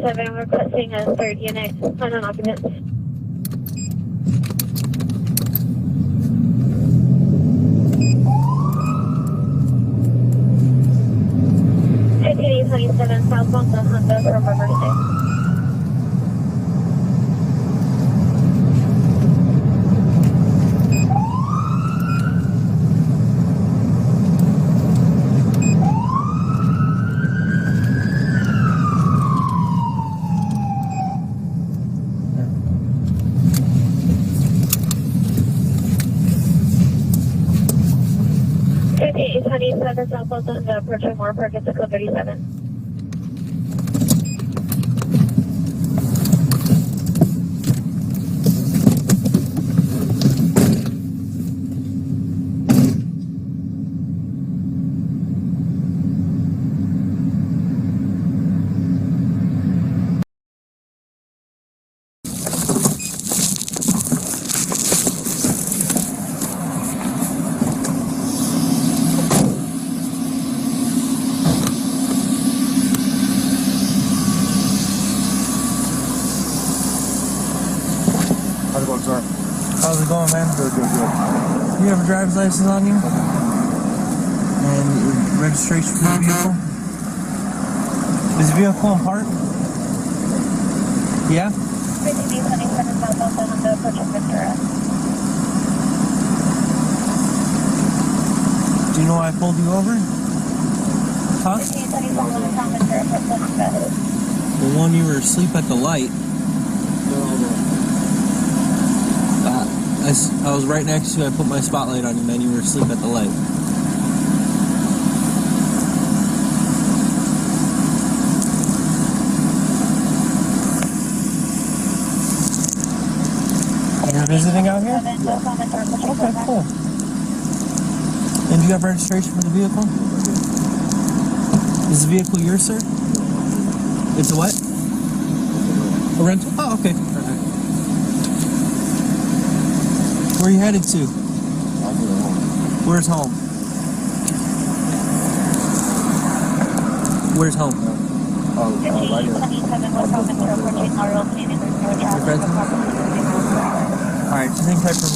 37, requesting a third unit on an occupant. 27 southbound the Honda from Riverside. Southbound the Honda approaching Moore Park at 37. How's it going, man? Good. You have a driver's license on you? And registration for the vehicle? Is the vehicle in park? Yeah? Do you know why I pulled you over? Huh? The one you were asleep at the light. I was right next to you. I put my spotlight on you, man. You were asleep at the light. You're visiting out here? Yeah. Okay, cool. And do you have registration for the vehicle? Is the vehicle yours, sir? It's a what? A rental? Oh, okay. Where are you headed to? Where's home? Where's home? Right here. Alright, just hang tight for me.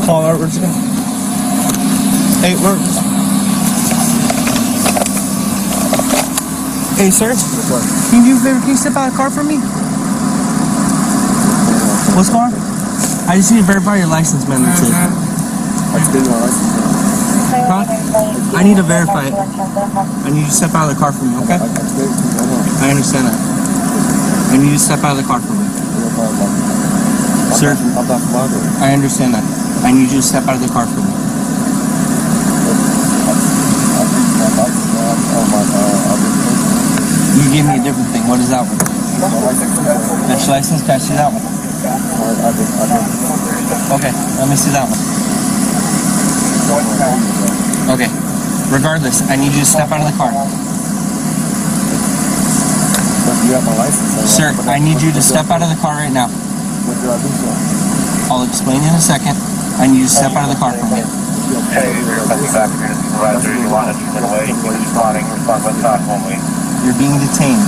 Call out, where's it going? Hey, where? Hey, sir? Can you do a favor? Can you step out of the car for me? What's going on? I just need to verify your license, man. That's it. Huh? I need to verify it. I need you to step out of the car for me, okay? I understand that. I need you to step out of the car for me. Sir? I understand that. I need you to step out of the car for me. You gave me a different thing. What is that one? That's your license? Can I see that one? Okay, let me see that one. Okay. Regardless, I need you to step out of the car. Sir, I need you to step out of the car right now. I'll explain in a second. I need you to step out of the car for me. You're being detained.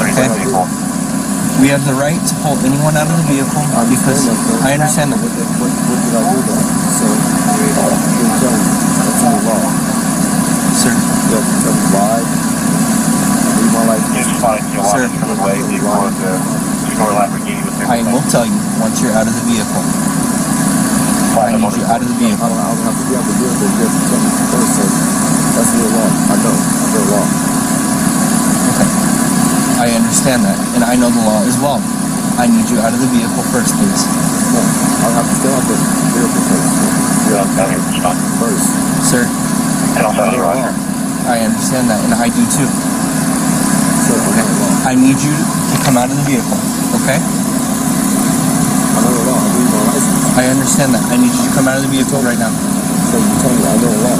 Okay? We have the right to pull anyone out of the vehicle because I understand that. Sir. I will tell you once you're out of the vehicle. I need you out of the vehicle. I don't have to be out of the vehicle just to tell me first, so that's your law. I know. I know law. Okay. I understand that, and I know the law as well. I need you out of the vehicle first, please. No, I'll have to stay out of the vehicle first. You're out of first. Sir, I understand that, and I do too. So I'm not wrong. I need you to come out of the vehicle, okay? I know the law. I read my license. I understand that. I need you to come out of the vehicle right now. So you told me I know the law.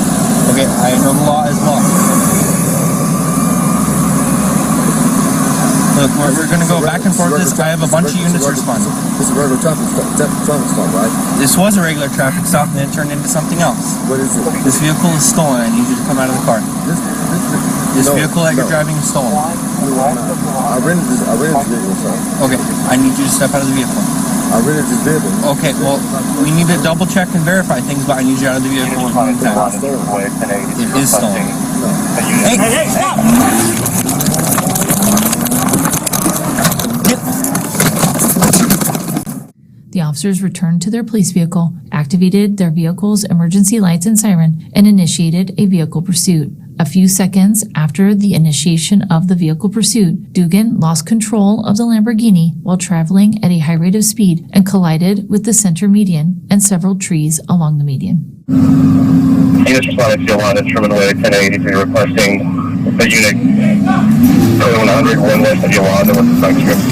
Okay, I know the law is law. Look, we're going to go back and forth this. I have a bunch of units responding. It's a regular traffic stop, right? This was a regular traffic stop and then it turned into something else. What is it? This vehicle is stolen. I need you to come out of the car. This vehicle that you're driving is stolen. I rented this vehicle, sir. Okay, I need you to step out of the vehicle. I rented this vehicle. Okay, well, we need to double check and verify things, but I need you out of the vehicle one more time. It is stolen. Hey, stop! The officers returned to their police vehicle, activated their vehicle's emergency lights and siren, and initiated a vehicle pursuit. A few seconds after the initiation of the vehicle pursuit, Dugan lost control of the Lamborghini while traveling at a high rate of speed and collided with the center median and several trees along the median. Units responding to Yolanda, Sherman Way, 1083, requesting the unit 100, 1 west of Yolanda with the front script.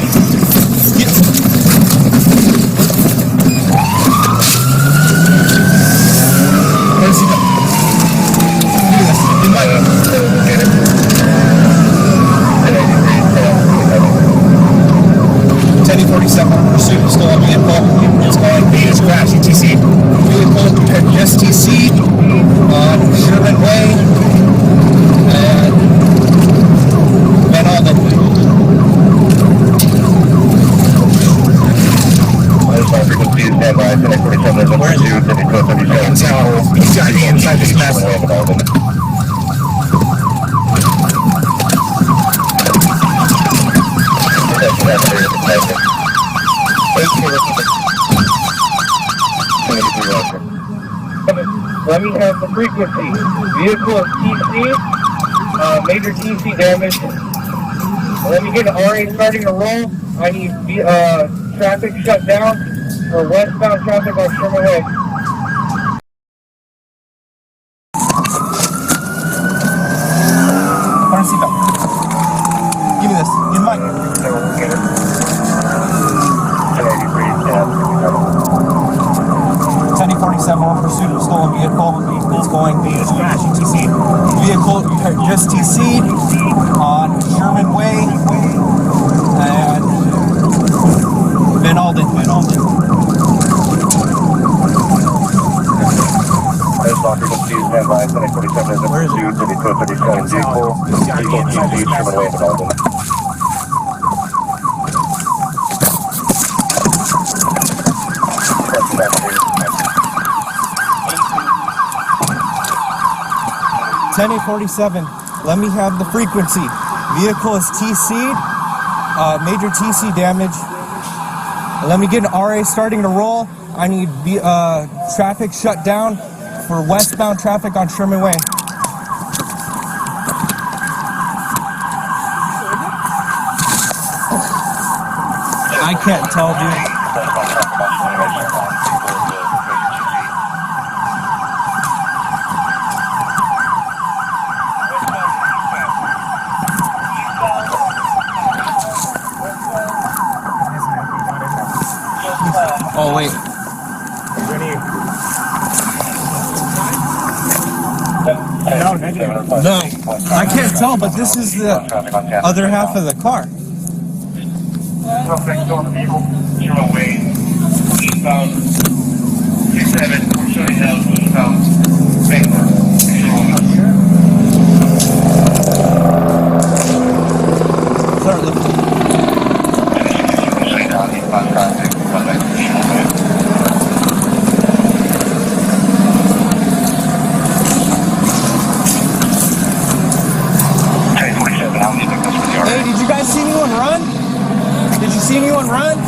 Pursuit is still on vehicle. It's going B is crash, ETC. Vehicle just TC on Sherman Way and Van Alden. Frequency is standby, 1047, Where is it? 1037. He's got me inside this mess. Let me have the frequency. Vehicle is TC, major TC damage. Let me get an RA starting to roll. I need traffic shut down for westbound traffic on Sherman Way. Give me this. Give me mine. 1047 on pursuit of stolen vehicle. It's going vehicle just TC'd on Sherman Way and Van Alden. Frequency is standby, 1047 is in pursuit, 2237 vehicle, TC, Sherman Way, Van Alden. Let me have the frequency. Vehicle is TC'd, major TC damage. Let me get an RA starting to roll. I need traffic shut down for westbound traffic on Sherman Way. I can't tell, dude. Oh, wait. No, I can't tell, but this is the other half of the car. Start looking. Hey, did you guys see anyone run? Did you see anyone run? I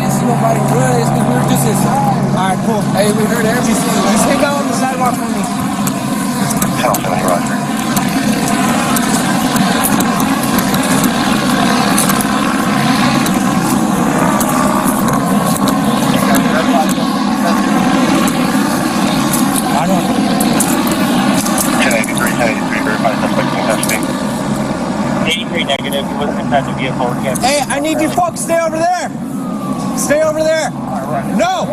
didn't see nobody run. It's because we were just inside. Alright, cool. Hey, we heard everything. Just hang out on the sidewalk for me. I don't know. inside the vehicle. Can't Hey, I need you folks stay over there. Stay over there. No.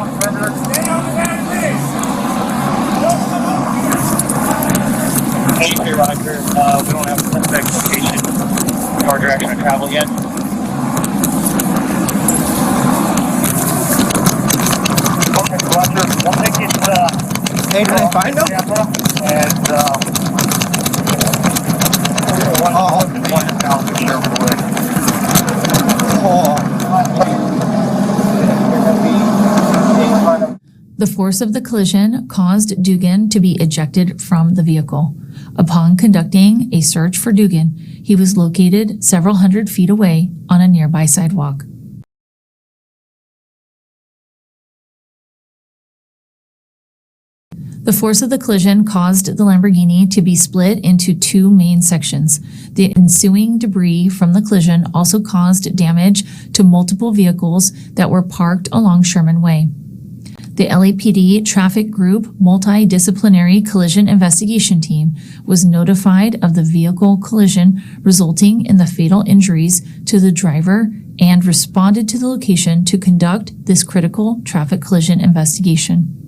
Hey, Roger. We don't have a suspect location or direction of travel yet. Okay, Roger. We'll make it. Hey, did I find them? And one in South Sherwood. The force of the collision caused Dugan to be ejected from the vehicle. Upon conducting a search for Dugan, he was located several hundred feet away on a nearby sidewalk. The force of the collision caused the Lamborghini to be split into two main sections. The ensuing debris from the collision also caused damage to multiple vehicles that were parked along Sherman Way. The LAPD Traffic Group Multidisciplinary Collision Investigation Team was notified of the vehicle collision resulting in the fatal injuries to the driver and responded to the location to conduct this critical traffic collision investigation.